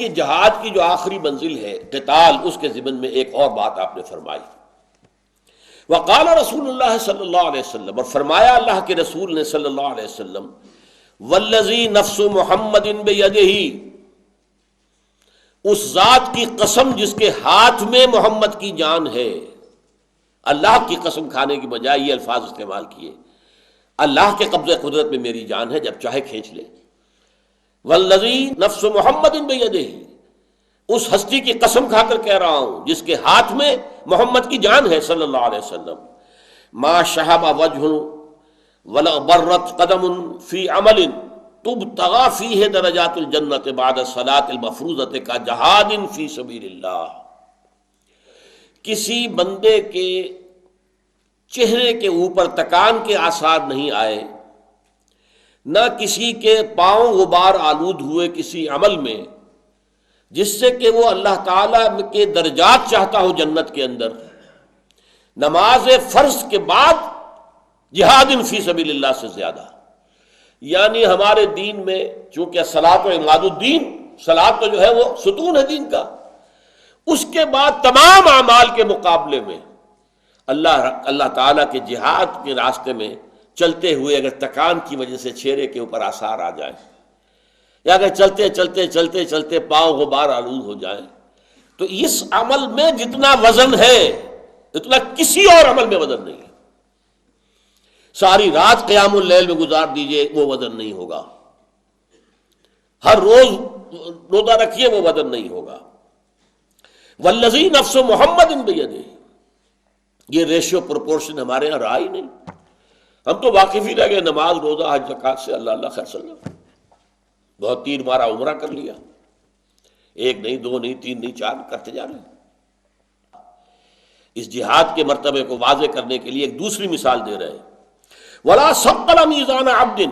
دیکھیے جہاد کی جو آخری منزل ہے قتال، اس کے ضمن میں ایک اور بات آپ نے فرمائی، وقال رسول اللہ صلی اللہ علیہ وسلم، اور فرمایا اللہ کے رسول نے صلی اللہ علیہ وسلم، والذی نفس محمد بیدہ، اس ذات کی قسم جس کے ہاتھ میں محمد کی جان ہے۔ اللہ کی قسم کھانے کی بجائے یہ الفاظ استعمال کیے، اللہ کے قبضہ قدرت میں میری جان ہے، جب چاہے کھینچ لے۔ والذی نفس محمد بیدہ، اس ہستی کی قسم کھا کر کہہ رہا ہوں جس کے ہاتھ میں محمد کی جان ہے صلی اللہ علیہ وسلم، ما شہب وجہ ولا برت قدم فی عمل تبتغى فیہ درجات الجنت بعد الصلاۃ المفروضۃ کا جہاد فی سبیل اللہ۔ کسی بندے کے چہرے کے اوپر تکان کے آثار نہیں آئے، نہ کسی کے پاؤں غبار آلود ہوئے کسی عمل میں جس سے کہ وہ اللہ تعالیٰ کے درجات چاہتا ہو جنت کے اندر، نماز فرض کے بعد جہاد فی سبیل اللہ سے زیادہ۔ یعنی ہمارے دین میں چونکہ صلاۃ و عماد الدین، صلاۃ تو جو ہے وہ ستون ہے دین کا، اس کے بعد تمام اعمال کے مقابلے میں اللہ تعالیٰ کے جہاد کے راستے میں چلتے ہوئے اگر تکان کی وجہ سے چہرے کے اوپر آثار آ جائیں، یا اگر چلتے چلتے چلتے چلتے پاؤں غبار آلود ہو جائیں، تو اس عمل میں جتنا وزن ہے اتنا کسی اور عمل میں وزن نہیں ہے۔ ساری رات قیام اللیل میں گزار دیجئے، وہ وزن نہیں ہوگا۔ ہر روز روزہ رکھیے، وہ وزن نہیں ہوگا۔ والذی نفس محمد بیدہ، یہ ریشیو پروپورشن ہمارے یہاں رہا ہی نہیں۔ ہم تو واقف ہی رہ گئے نماز روزہ حج زکوٰۃ سے، اللہ اللہ خیر صلی اللہ، بہت تیر مارا عمرہ کر لیا، ایک نہیں، دو نہیں، تین نہیں، چار کرتے جا رہے ہیں۔ اس جہاد کے مرتبے کو واضح کرنے کے لیے ایک دوسری مثال دے رہے ہیں، وَلَا ثَقَّلَ مِيزَانَ عَبْدٍ،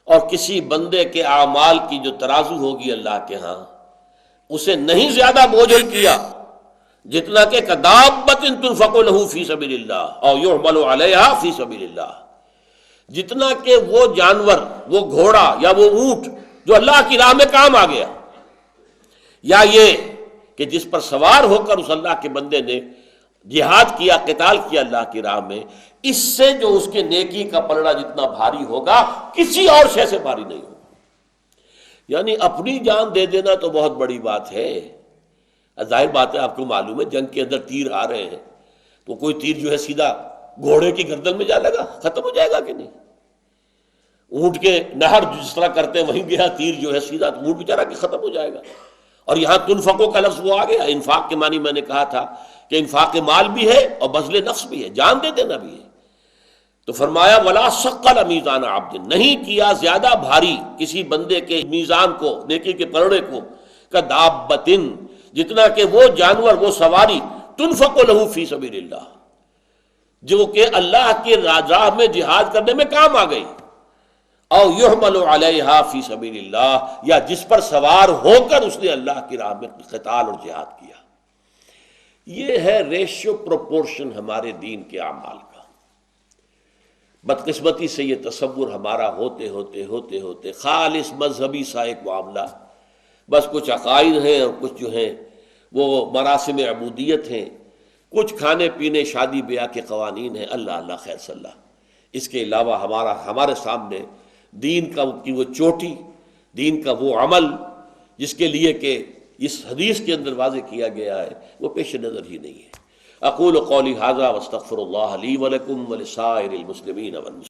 اور کسی بندے کے اعمال کی جو ترازو ہوگی اللہ کے ہاں، اسے نہیں زیادہ بوجھل کیا جتنا کہ کدابۃ تنفق لہ فی سبیل اللہ اور یحمل علیہا فی سبیل اللہ، جتنا کہ وہ جانور، وہ گھوڑا یا وہ اونٹ جو اللہ کی راہ میں کام آ گیا، یا یہ کہ جس پر سوار ہو کر اس اللہ کے بندے نے جہاد کیا، قتال کیا اللہ کی راہ میں، اس سے جو اس کے نیکی کا پلڑا جتنا بھاری ہوگا کسی اور شے سے بھاری نہیں ہوگا۔ یعنی اپنی جان دے دینا تو بہت بڑی بات ہے۔ ظاہر بات ہے، آپ کو معلوم ہے جنگ کے اندر تیر آ رہے ہیں، تو کوئی تیر جو ہے سیدھا گھوڑے کی گردن میں جا لگا، ختم ہو جائے گا کہ نہیں؟ اونٹ کے نہر جس طرح کرتے ہیں وہیں گیا تیر جو ہے سیدھا، تو اونٹ بیچارہ کہ ختم ہو جائے گا۔ اور یہاں تنفقوں کا لفظ وہ آ گیا، انفاق کے معنی میں نے کہا تھا کہ انفاق مال بھی ہے اور بذل نفس بھی ہے، جان دے دینا بھی ہے۔ تو فرمایا وَلَا ثَقَّلَ مِيزَانَ عَبْدٍ، نہیں کیا زیادہ بھاری کسی بندے کے میزان کو، نیکی کے پلڑے کو، کدابۃ، جتنا کہ وہ جانور، وہ سواری، تنفق لہ فی سبیل اللہ، جو کہ اللہ کے راہ میں جہاد کرنے میں کام آ گئی، او یحمل علیہا فی سبیل اللہ، یا جس پر سوار ہو کر اس نے اللہ کی راہ میں قتال اور جہاد کیا۔ یہ ہے ریشیو پروپورشن ہمارے دین کے اعمال کا۔ بدقسمتی سے یہ تصور ہمارا ہوتے ہوتے ہوتے ہوتے خالص مذہبی سا ایک معاملہ، بس کچھ عقائد ہیں اور کچھ جو ہیں وہ مراسم عبودیت ہیں، کچھ کھانے پینے شادی بیاہ کے قوانین ہیں، اللہ اللہ خیر صلی اللہ۔ اس کے علاوہ ہمارے سامنے دین کی وہ چوٹی، دین کا وہ عمل جس کے لیے کہ اس حدیث کے اندر واضح کیا گیا ہے، وہ پیش نظر ہی نہیں ہے۔ اقول قولی ھذا واستغفر اللہ لی ولکم ولسائر المسلمین والمسلمات۔